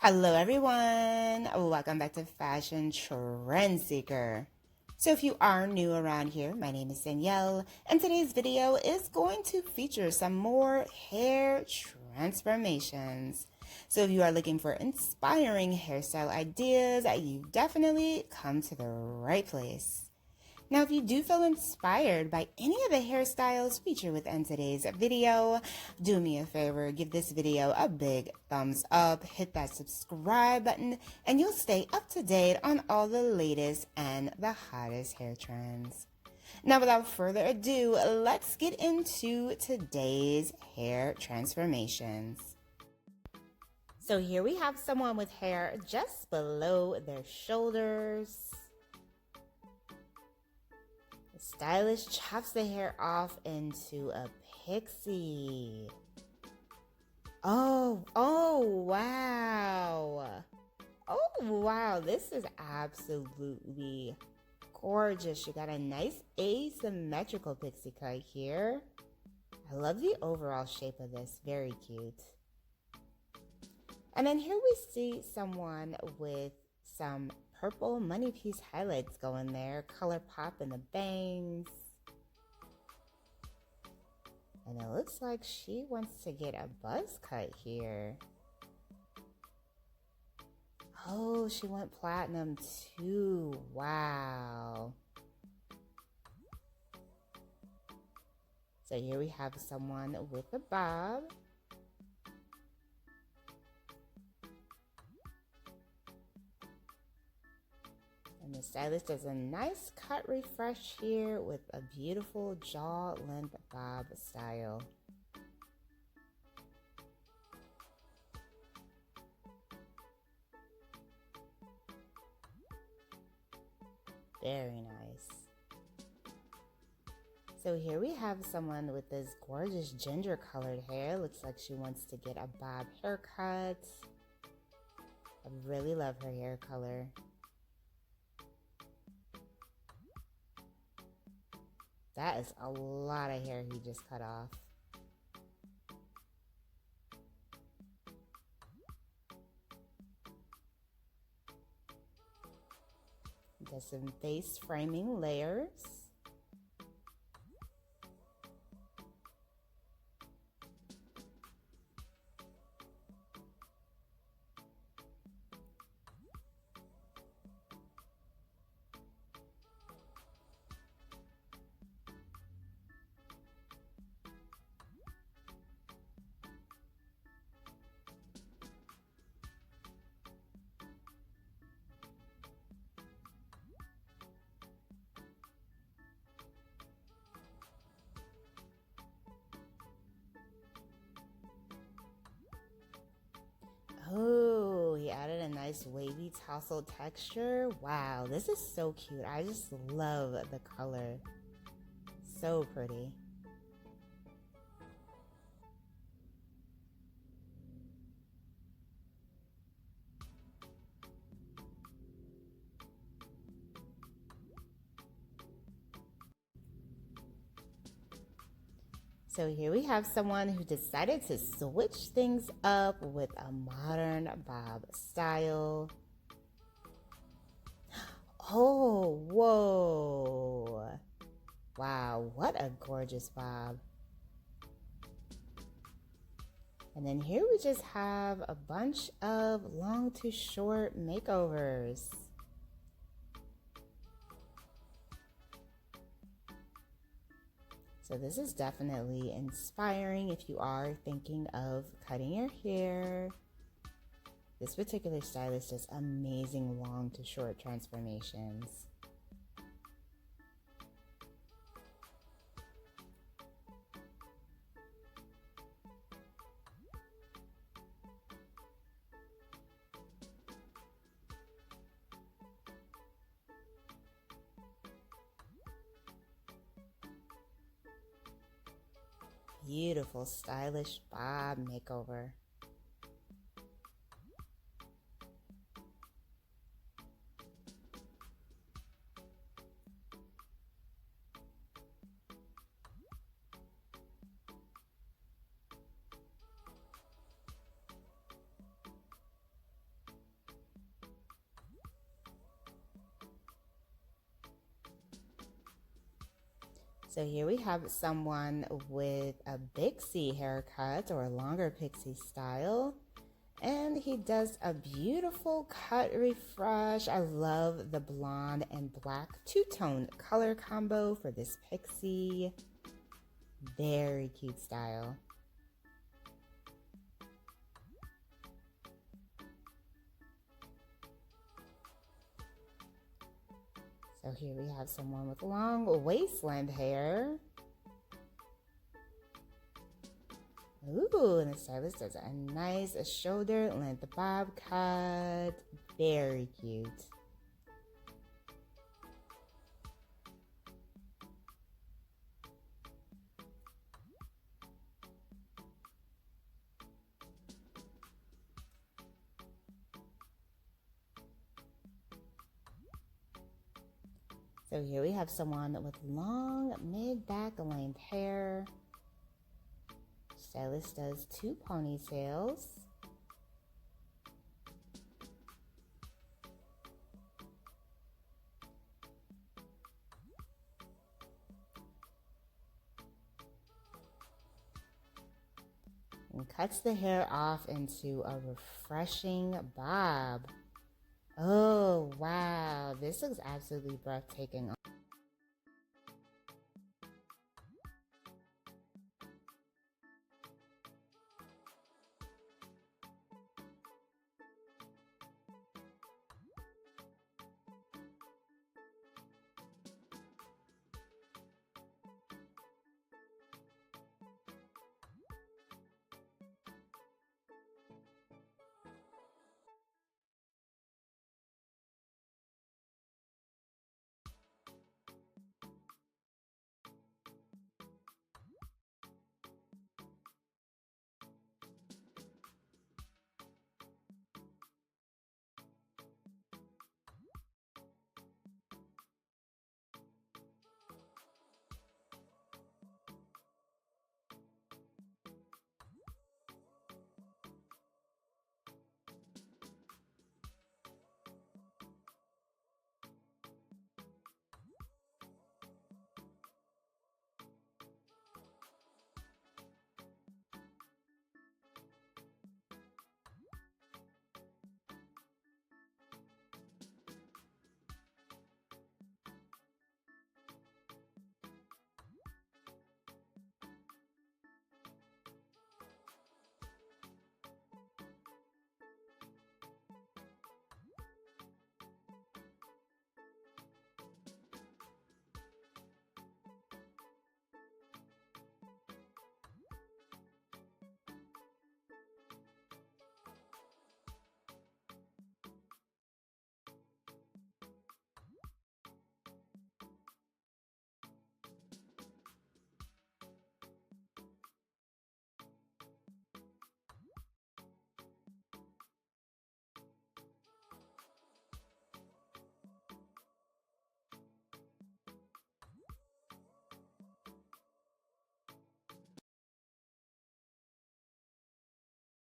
Hello everyone, welcome back to Fashion Trend Seeker. So if you are new around here, my name is Danielle, and today's video is going to feature some more hair transformations. So if you are looking for inspiring hairstyle ideas, you've definitely come to the right place. Now, if you do feel inspired by any of the hairstyles featured within today's video, do me a favor, give this video a big thumbs up, hit that subscribe button, and you'll stay up to date on all the latest and the hottest hair trends. Now, without further ado, let's get into today's hair transformations. So here we have someone with hair just below their shoulders. The stylist chops the hair off into a pixie. Oh, wow. Oh, wow. This is absolutely gorgeous. You got a nice asymmetrical pixie cut here. I love the overall shape of this. Very cute. And then here we see someone with some purple money piece highlights going there, color pop in the bangs. And it looks like she wants to get a buzz cut here. Oh, she went platinum too. Wow. So here we have someone with a bob. And the stylist does a nice cut refresh here with a beautiful jaw length bob style. Very nice. So here we have someone with this gorgeous ginger colored hair. Looks like she wants to get a bob haircut. I really love her hair color. That is a lot of hair he just cut off. Does some face framing layers. Oh, he added a nice wavy tassel texture. Wow, this is so cute. I just love the color. So pretty. So here we have someone who decided to switch things up with a modern bob style. Oh, whoa. Wow, what a gorgeous bob. And then here we just have a bunch of long to short makeovers. So this is definitely inspiring if you are thinking of cutting your hair. This particular stylist does amazing long to short transformations. Beautiful, stylish Bob Makeover. So here we have someone with a Pixie haircut or a longer Pixie style. And he does a beautiful cut refresh. I love the blonde and black two-tone color combo for this Pixie. Very cute style. So here we have someone with long waistline hair. Ooh, and the stylist does a nice shoulder length bob cut. Very cute. So here we have someone with long mid-back length hair. Stylist does 2 ponytails. And cuts the hair off into a refreshing bob. Oh, wow. This looks absolutely breathtaking.